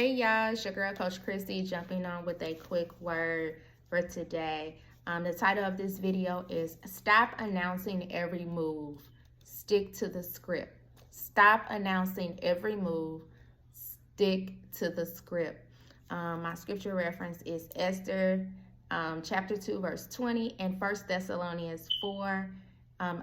Hey y'all, it's your girl Coach Chrissy jumping on with a quick word for today. The title of this video is Stop Announcing Every Move, Stick to the Script. Stop announcing every move, stick to the script. My scripture reference is Esther chapter 2 verse 20 and 1 Thessalonians 4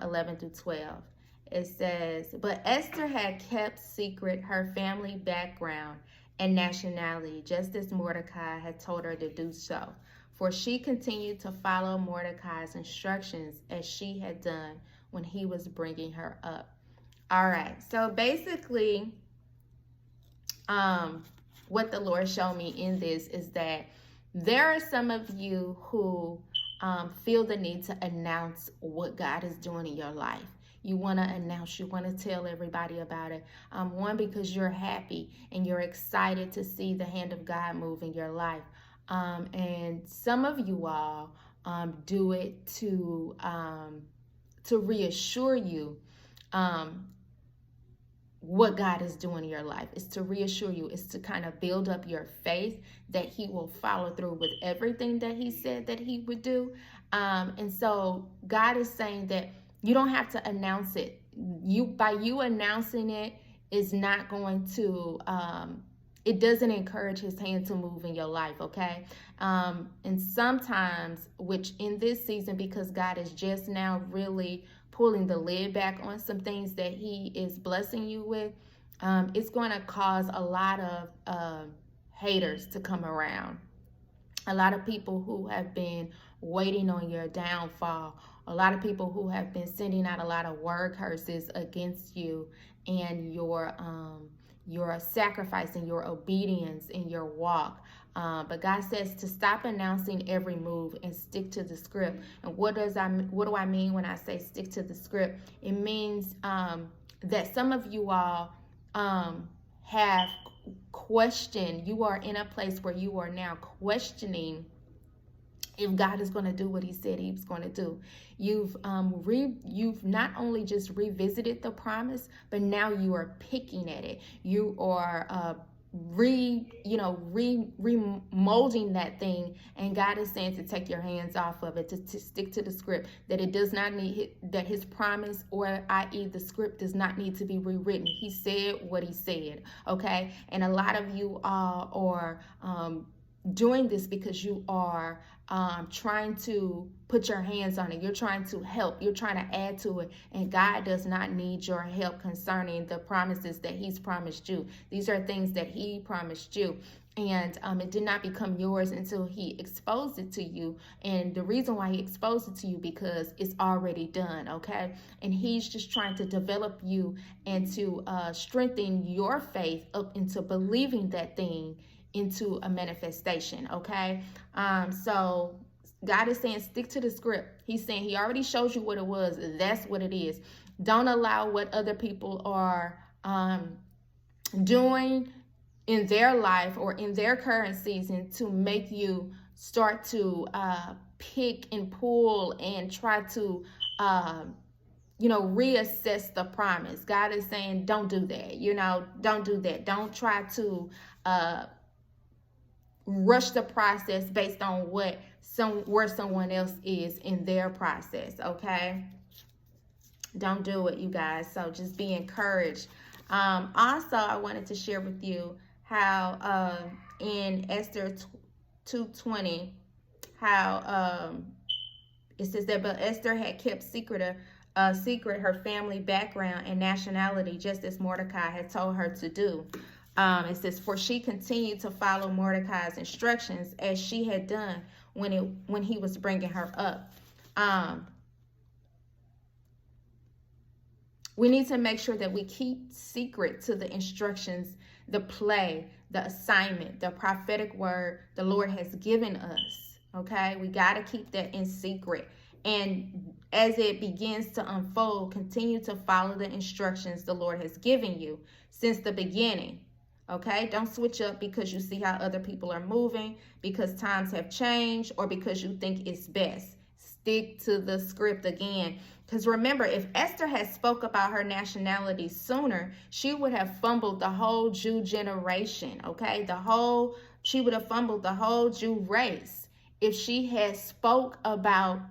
11 through 12. It says, but Esther had kept secret her family background and nationality, just as Mordecai had told her to do so. For she continued to follow Mordecai's instructions as she had done when he was bringing her up. All right, so basically, what the Lord showed me in this is that there are some of you who feel the need to announce what God is doing in your life. You want to announce, you want to tell everybody about it. One, because you're happy and you're excited to see the hand of God move in your life. And some of you all do it to reassure you what God is doing in your life. It's to reassure you. It's to kind of build up your faith that he will follow through with everything that he said that he would do. And so God is saying that you don't have to announce it. By you announcing it is not going to, it doesn't encourage his hand to move in your life, okay? And sometimes, which in this season, because God is just now really pulling the lid back on some things that he is blessing you with, it's going to cause a lot of haters to come around. A lot of people who have been waiting on your downfall, a lot of people who have been sending out a lot of word curses against you and your sacrifice and your obedience in your walk. But God says to stop announcing every move and stick to the script. And what do I mean when I say stick to the script? It means that some of you all have questioned. You are in a place where you are now questioning if God is going to do what he said he was going to do. You've not only just revisited the promise, but now you are picking at it. You are remolding that thing, and God is saying to take your hands off of it, to stick to the script, that it does not need, that his promise, or i.e. the script, does not need to be rewritten. He said what he said, okay? And a lot of you are doing this because you are trying to put your hands on it. You're trying to help. You're trying to add to it. And God does not need your help concerning the promises that he's promised you. These are things that he promised you. And it did not become yours until he exposed it to you. And the reason why he exposed it to you, because it's already done, okay? And he's just trying to develop you and to strengthen your faith up into believing that thing into a manifestation, okay? So God is saying stick to the script. He's saying he already showed you what it was. That's what it is. Don't allow what other people are doing in their life or in their current season to make you start to pick and pull and try to reassess the promise. God is saying don't do that. Don't do that. Don't try to rush the process based on where someone else is in their process, okay? Don't do it, you guys. So just be encouraged. Also, I wanted to share with you how in Esther 2:20, how it says that, but Esther had kept secret her family background and nationality, just as Mordecai had told her to do. It says, for she continued to follow Mordecai's instructions as she had done when he was bringing her up. We need to make sure that we keep secret to the instructions, the play, the assignment, the prophetic word the Lord has given us, okay? We got to keep that in secret. And as it begins to unfold, continue to follow the instructions the Lord has given you since the beginning. Okay, don't switch up because you see how other people are moving, because times have changed, or because you think it's best. stick to the script again. Because remember, if Esther had spoke about her nationality sooner, she would have fumbled the whole Jew generation, okay? She would have fumbled the whole Jew race if she had spoke about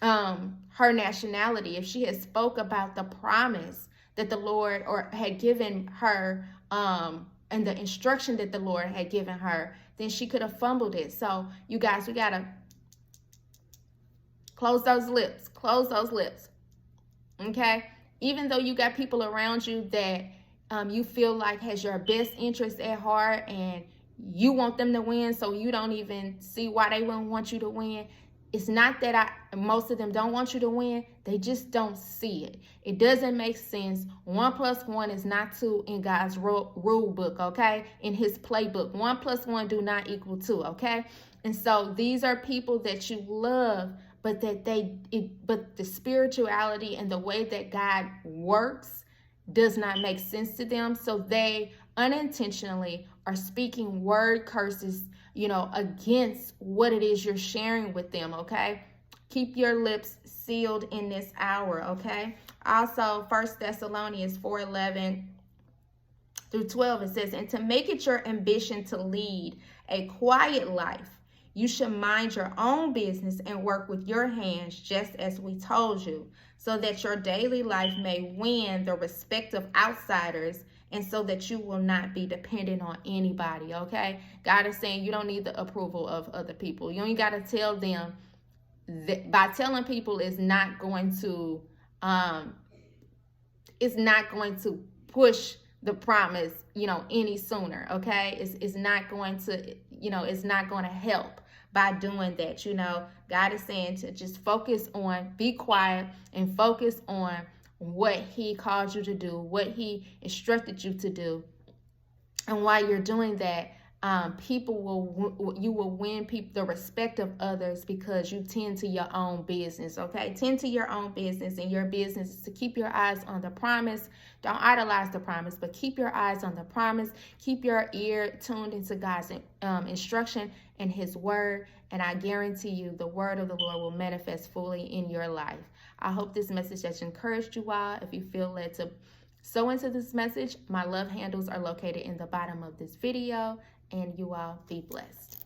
her nationality, if she had spoke about the promise that the Lord or had given her, and the instruction that the Lord had given her, then she could have fumbled it. So you guys, we got to close those lips, okay? Even though you got people around you that you feel like has your best interest at heart and you want them to win, so you don't even see why they wouldn't want you to win. It's not that most of them don't want you to win. They just don't see it. It doesn't make sense. 1 + 1 is not 2 in God's rule book, okay? In his playbook, 1 + 1 do not equal 2, okay? And so these are people that you love, but but the spirituality and the way that God works does not make sense to them. So they unintentionally are speaking word curses, against what it is you're sharing with them, okay? Keep your lips sealed in this hour, okay? Also, 1 Thessalonians 4:11-12, it says, and to make it your ambition to lead a quiet life, you should mind your own business and work with your hands, just as we told you, so that your daily life may win the respect of outsiders, and so that you will not be dependent on anybody, okay? God is saying you don't need the approval of other people. You ain't got to tell them that. By telling people is not going to push the promise, any sooner, okay? It's not going to, it's not going to help by doing that, God is saying to just focus on, be quiet and focus on what he called you to do, what he instructed you to do. And while you're doing that, you will win the respect of others because you tend to your own business, okay? Tend to your own business, and your business is to keep your eyes on the promise. Don't idolize the promise, but keep your eyes on the promise. Keep your ear tuned into God's instruction and his word, and I guarantee you the word of the Lord will manifest fully in your life. I hope this message has encouraged you all. If you feel led to sow into this message, my love handles are located in the bottom of this video, and you all be blessed.